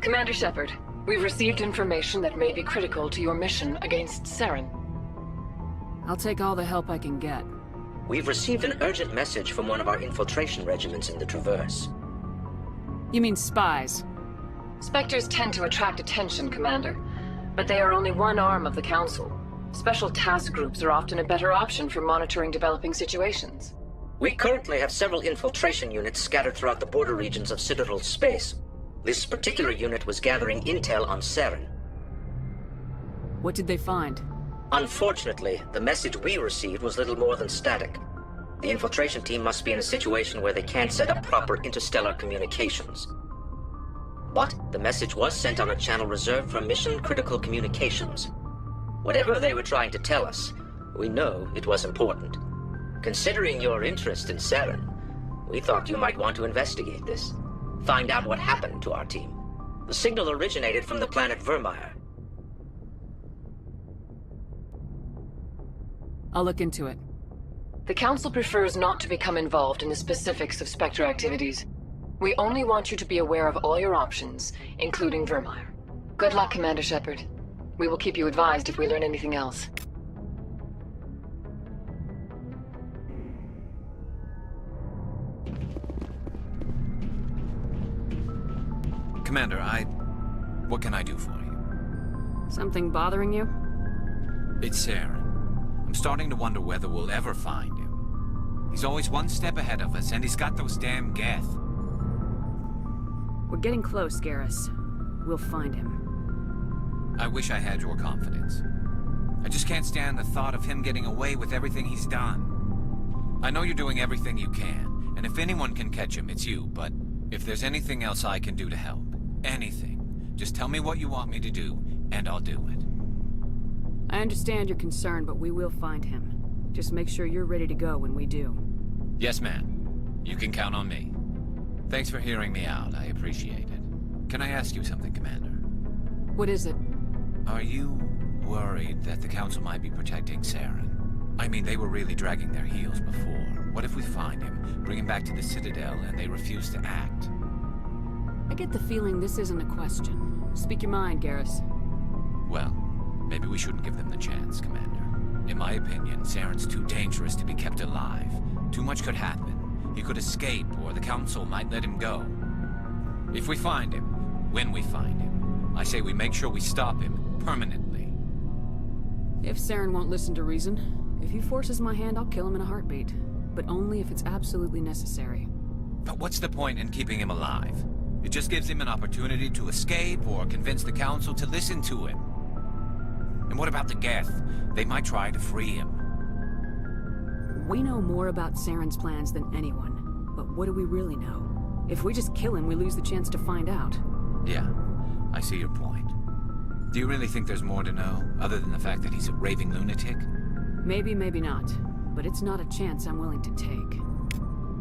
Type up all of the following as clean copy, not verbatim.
Commander Shepard, we've received information that may be critical to your mission against Saren. I'll take all the help I can get. We've received an urgent message from one of our infiltration regiments in the Traverse. You mean spies? Spectres tend to attract attention, Commander, but they are only one arm of the Council. Special task groups are often a better option for monitoring developing situations. We currently have several infiltration units scattered throughout the border regions of Citadel space. This particular unit was gathering intel on Saren. What did they find? Unfortunately, the message we received was little more than static. The infiltration team must be in a situation where they can't set up proper interstellar communications. But the message was sent on a channel reserved for mission-critical communications. Whatever they were trying to tell us, we know it was important. Considering your interest in Saren, we thought you might want to investigate this. Find out what happened to our team. The signal originated from the planet Vermeer. I'll look into it. The Council prefers not to become involved in the specifics of Spectre activities. We only want you to be aware of all your options, including Vermeer. Good luck, Commander Shepard. We will keep you advised if we learn anything else. Commander, what can I do for you? Something bothering you? It's Saren. I'm starting to wonder whether we'll ever find him. He's always one step ahead of us, and he's got those damn Geth. We're getting close, Garrus. We'll find him. I wish I had your confidence. I just can't stand the thought of him getting away with everything he's done. I know you're doing everything you can, and if anyone can catch him, it's you, but if there's anything else I can do to help, anything, just tell me what you want me to do, and I'll do it. I understand your concern, but we will find him. Just make sure you're ready to go when we do. Yes, ma'am. You can count on me. Thanks for hearing me out. I appreciate it. Can I ask you something, Commander? What is it? Are you worried that the Council might be protecting Saren? I mean, they were really dragging their heels before. What if we find him, bring him back to the Citadel, and they refuse to act? I get the feeling this isn't a question. Speak your mind, Garrus. Well, maybe we shouldn't give them the chance, Commander. In my opinion, Saren's too dangerous to be kept alive. Too much could happen. He could escape, or the Council might let him go. If we find him, when we find him, I say we make sure we stop him permanently. If Saren won't listen to reason, if he forces my hand, I'll kill him in a heartbeat. But only if it's absolutely necessary. But what's the point in keeping him alive? It just gives him an opportunity to escape or convince the Council to listen to him. And what about the Geth? They might try to free him. We know more about Saren's plans than anyone. But what do we really know? If we just kill him, we lose the chance to find out. Yeah, I see your point. Do you really think there's more to know, other than the fact that he's a raving lunatic? Maybe, maybe not. But it's not a chance I'm willing to take.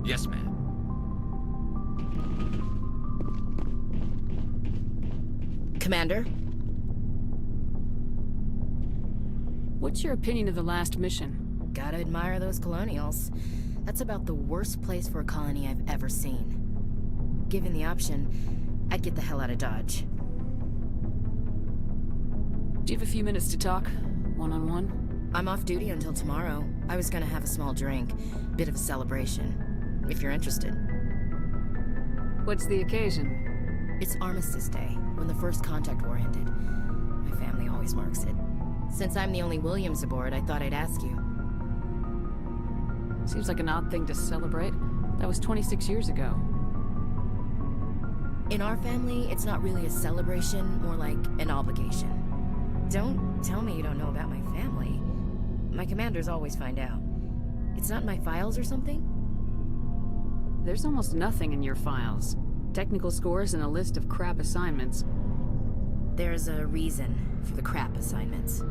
Yes, ma'am. Commander? What's your opinion of the last mission? Gotta admire those colonials. That's about the worst place for a colony I've ever seen. Given the option, I'd get the hell out of Dodge. Do you have a few minutes to talk? One-on-one? I'm off duty until tomorrow. I was gonna have a small drink. Bit of a celebration. If you're interested. What's the occasion? It's Armistice Day, when the First Contact War ended. My family always marks it. Since I'm the only Williams aboard, I thought I'd ask you. Seems like an odd thing to celebrate. That was 26 years ago. In our family, it's not really a celebration, more like an obligation. Don't tell me you don't know about my family. My commanders always find out. It's not in my files or something? There's almost nothing in your files. Technical scores and a list of crap assignments. There's a reason for the crap assignments.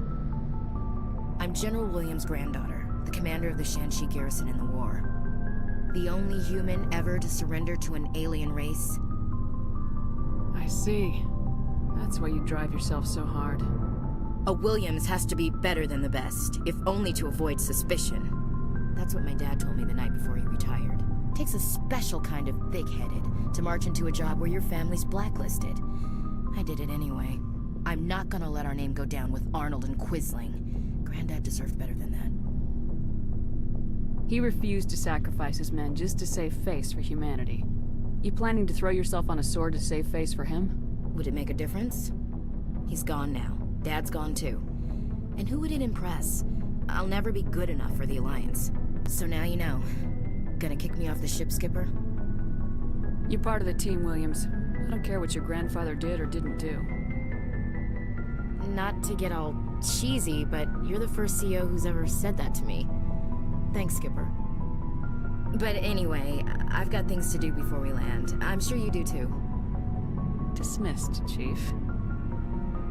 I'm General Williams' granddaughter, the commander of the Shanxi garrison in the war. The only human ever to surrender to an alien race. I see. That's why you drive yourself so hard. A Williams has to be better than the best, if only to avoid suspicion. That's what my dad told me the night before he retired. Takes a special kind of thick-headed to march into a job where your family's blacklisted. I did it anyway. I'm not gonna let our name go down with Arnold and Quisling. Granddad deserved better than that. He refused to sacrifice his men just to save face for humanity. You planning to throw yourself on a sword to save face for him? Would it make a difference? He's gone now. Dad's gone too. And who would it impress? I'll never be good enough for the Alliance. So now you know. Gonna kick me off the ship, Skipper? You're part of the team, Williams. I don't care what your grandfather did or didn't do. Not to get all cheesy, but you're the first CEO who's ever said that to me. Thanks, Skipper. But anyway, I've got things to do before we land. I'm sure you do too. Dismissed, Chief.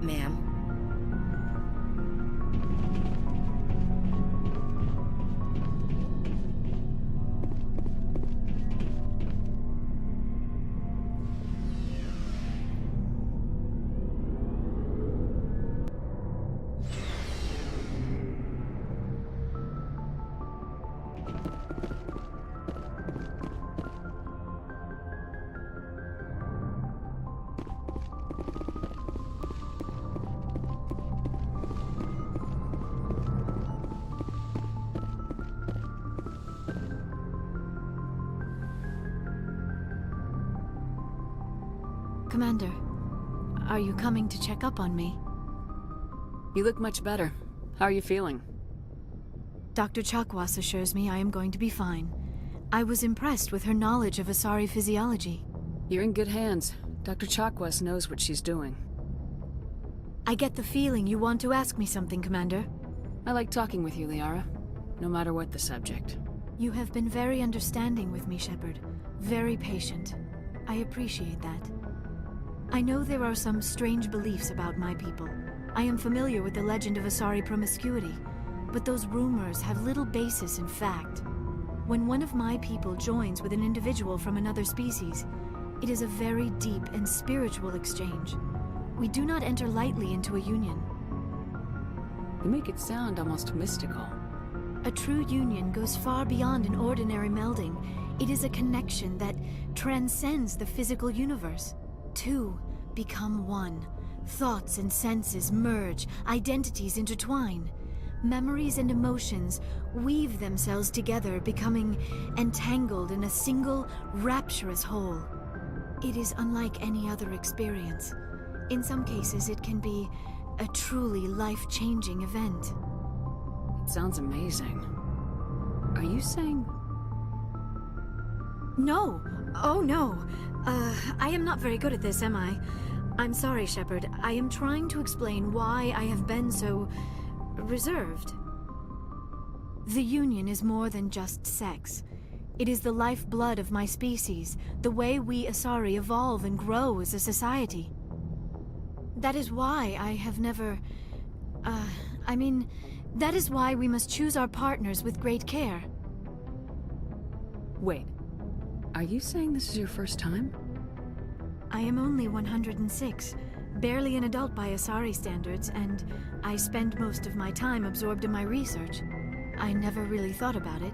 Ma'am. Commander, are you coming to check up on me? You look much better. How are you feeling? Dr. Chakwas assures me I am going to be fine. I was impressed with her knowledge of Asari physiology. You're in good hands. Dr. Chakwas knows what she's doing. I get the feeling you want to ask me something, Commander. I like talking with you, Liara. No matter what the subject. You have been very understanding with me, Shepard. Very patient. I appreciate that. I know there are some strange beliefs about my people. I am familiar with the legend of Asari promiscuity, but those rumors have little basis in fact. When one of my people joins with an individual from another species, it is a very deep and spiritual exchange. We do not enter lightly into a union. You make it sound almost mystical. A true union goes far beyond an ordinary melding. It is a connection that transcends the physical universe. Two become one. Thoughts and senses merge, identities intertwine. Memories and emotions weave themselves together, becoming entangled in a single, rapturous whole. It is unlike any other experience. In some cases, it can be a truly life-changing event. It sounds amazing. Are you saying... No! Oh, no! I am not very good at this, am I? I'm sorry, Shepard. I am trying to explain why I have been so... reserved. The Union is more than just sex. It is the lifeblood of my species, the way we Asari evolve and grow as a society. That is why I have never... that is why we must choose our partners with great care. Wait. Are you saying this is your first time? I am only 106, barely an adult by Asari standards, and I spend most of my time absorbed in my research. I never really thought about it.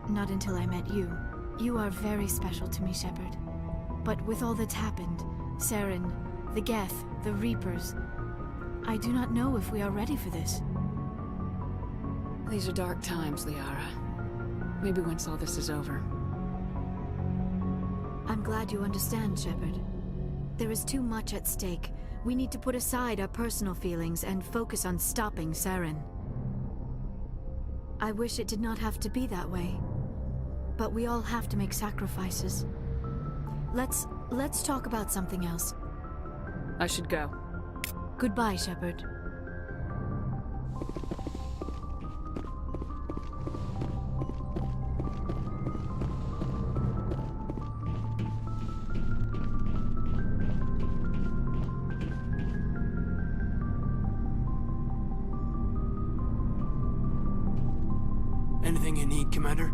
Not until I met you. You are very special to me, Shepard. But with all that's happened, Saren, the Geth, the Reapers, I do not know if we are ready for this. These are dark times, Liara. Maybe once all this is over. I'm glad you understand, Shepard. There is too much at stake. We need to put aside our personal feelings and focus on stopping Saren. I wish it did not have to be that way. But we all have to make sacrifices. Let's talk about something else. I should go. Goodbye, Shepard. Anything you need, Commander?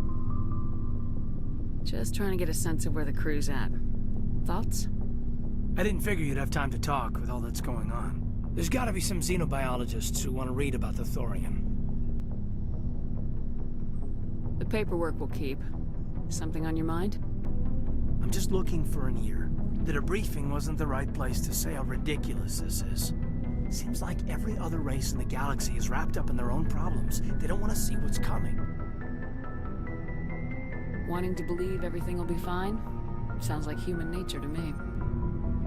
Just trying to get a sense of where the crew's at. Thoughts? I didn't figure you'd have time to talk with all that's going on. There's gotta be some xenobiologists who want to read about the Thorian. The paperwork will keep. Something on your mind? I'm just looking for an ear. The debriefing wasn't the right place to say how ridiculous this is. Seems like every other race in the galaxy is wrapped up in their own problems. They don't want to see what's coming. Wanting to believe everything will be fine? Sounds like human nature to me.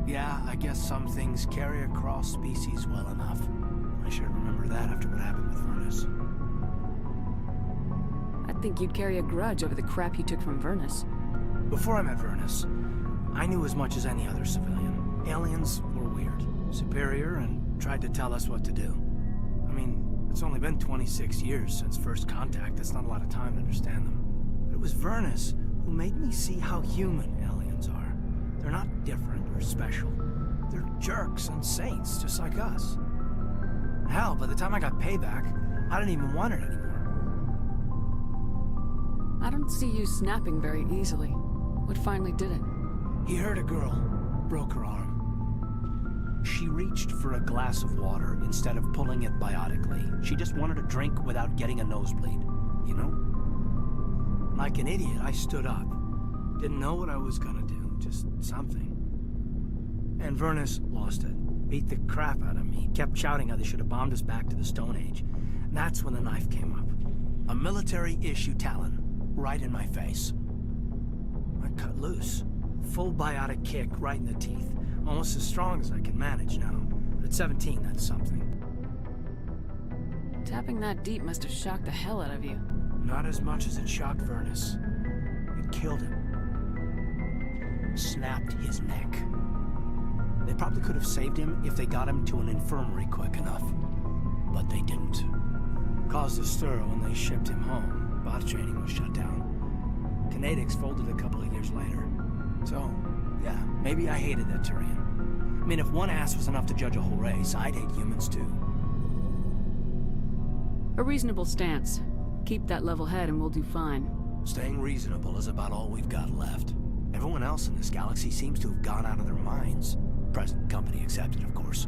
Yeah, I guess some things carry across species well enough. I should remember that after what happened with Furnace. I think you'd carry a grudge over the crap you took from Vernus. Before I met Furnace, I knew as much as any other civilian. Aliens were weird, superior, and tried to tell us what to do. I mean, it's only been 26 years since first contact. That's not a lot of time to understand them. But it was Vernus who made me see how human aliens are. They're not different or special. They're jerks and saints, just like us. Hell, by the time I got payback, I didn't even want it anymore. I don't see you snapping very easily. What finally did it? He hurt a girl, broke her arm. She reached for a glass of water instead of pulling it biotically. She just wanted a drink without getting a nosebleed, you know? Like an idiot, I stood up. Didn't know what I was gonna do, just something. And Vernus lost it. Beat the crap out of me. Kept shouting how they should have bombed us back to the Stone Age. And that's when the knife came up. A military-issue talon, right in my face. I cut loose. Full biotic kick right in the teeth. Almost as strong as I can manage now. But at 17, that's something. Tapping that deep must have shocked the hell out of you. Not as much as it shocked Vernus. It killed him. Snapped his neck. They probably could have saved him if they got him to an infirmary quick enough. But they didn't. Caused a stir when they shipped him home. Bot training was shut down. Kinetics folded a couple of years later. So, yeah, maybe I hated that Turian. I mean, if one ass was enough to judge a whole race, I'd hate humans too. A reasonable stance. Keep that level head and we'll do fine. Staying reasonable is about all we've got left. Everyone else in this galaxy seems to have gone out of their minds. Present company accepted, of course.